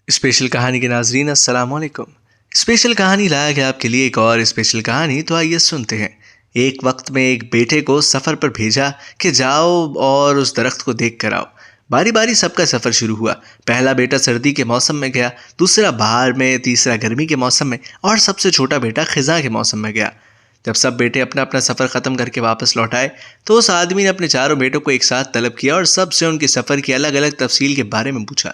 Special کہانی کے ناظرین السلام علیکم۔ اسپیشل کہانی لایا گیا آپ کے لیے ایک اور اسپیشل کہانی، تو آئیے سنتے ہیں۔ ایک وقت میں ایک بیٹے کو سفر پر بھیجا کہ جاؤ اور اس درخت کو دیکھ کر آؤ۔ باری باری سب کا سفر شروع ہوا۔ پہلا بیٹا سردی کے موسم میں گیا، دوسرا بہار میں، تیسرا گرمی کے موسم میں، اور سب سے چھوٹا بیٹا خزاں کے موسم میں گیا۔ جب سب بیٹے اپنا اپنا سفر ختم کر کے واپس لوٹ آئے تو اس آدمی نے اپنے چاروں بیٹوں کو ایک ساتھ طلب کیا اور سب سے ان کے سفر کی الگ الگ تفصیل کے بارے میں پوچھا۔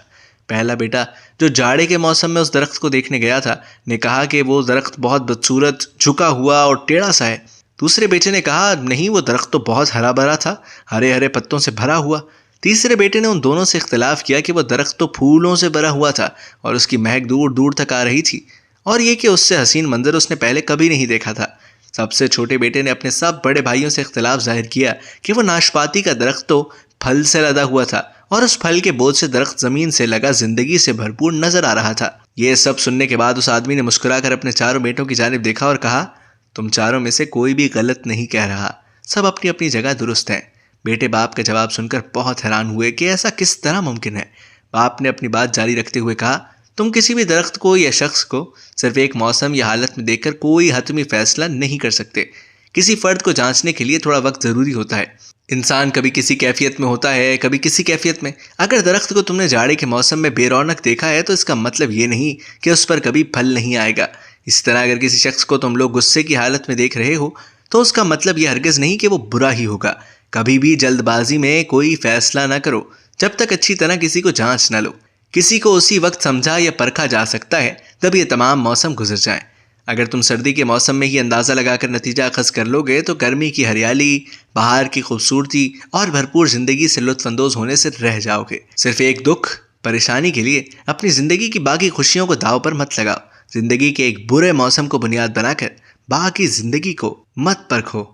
پہلا بیٹا، جو جاڑے کے موسم میں اس درخت کو دیکھنے گیا تھا، نے کہا کہ وہ درخت بہت بدصورت، جھکا ہوا اور ٹیڑھا سا ہے۔ دوسرے بیٹے نے کہا نہیں، وہ درخت تو بہت ہرا بھرا تھا، ہرے ہرے پتوں سے بھرا ہوا۔ تیسرے بیٹے نے ان دونوں سے اختلاف کیا کہ وہ درخت تو پھولوں سے بھرا ہوا تھا اور اس کی مہک دور دور تک آ رہی تھی، اور یہ کہ اس سے حسین منظر اس نے پہلے کبھی نہیں دیکھا تھا۔ سب سے چھوٹے بیٹے نے اپنے سب بڑے بھائیوں سے اختلاف ظاہر کیا کہ وہ ناشپاتی کا درخت تو پھل سے لدا ہوا تھا اور اس پھل کے بوجھ سے درخت زمین سے لگا زندگی سے بھرپور نظر آ رہا تھا۔ یہ سب سننے کے بعد اس آدمی نے مسکرا کر اپنے چاروں بیٹوں کی جانب دیکھا اور کہا، تم چاروں میں سے کوئی بھی غلط نہیں کہہ رہا، سب اپنی اپنی جگہ درست ہیں۔ بیٹے باپ کا جواب سن کر بہت حیران ہوئے کہ ایسا کس طرح ممکن ہے۔ باپ نے اپنی بات جاری رکھتے ہوئے کہا، تم کسی بھی درخت کو یا شخص کو صرف ایک موسم یا حالت میں دیکھ کر کوئی حتمی فیصلہ نہیں کر سکتے۔ کسی فرد کو جانچنے کے لیے تھوڑا وقت ضروری ہوتا ہے۔ انسان کبھی کسی کیفیت میں ہوتا ہے، کبھی کسی کیفیت میں۔ اگر درخت کو تم نے جاڑے کے موسم میں بے رونق دیکھا ہے تو اس کا مطلب یہ نہیں کہ اس پر کبھی پھل نہیں آئے گا۔ اسی طرح اگر کسی شخص کو تم لوگ غصے کی حالت میں دیکھ رہے ہو تو اس کا مطلب یہ ہرگز نہیں کہ وہ برا ہی ہوگا۔ کبھی بھی جلد بازی میں کوئی فیصلہ نہ کرو جب تک اچھی طرح کسی کو جانچ نہ لو۔ کسی کو اسی وقت سمجھا یا پرکھا جا سکتا ہے جب یہ تمام موسم گزر جائیں۔ اگر تم سردی کے موسم میں ہی اندازہ لگا کر نتیجہ اخذ کر لو گے تو گرمی کی ہریالی، بہار کی خوبصورتی اور بھرپور زندگی سے لطف اندوز ہونے سے رہ جاؤ گے۔ صرف ایک دکھ، پریشانی کے لیے اپنی زندگی کی باقی خوشیوں کو داؤ پر مت لگاؤ۔ زندگی کے ایک برے موسم کو بنیاد بنا کر باقی زندگی کو مت پرکھو۔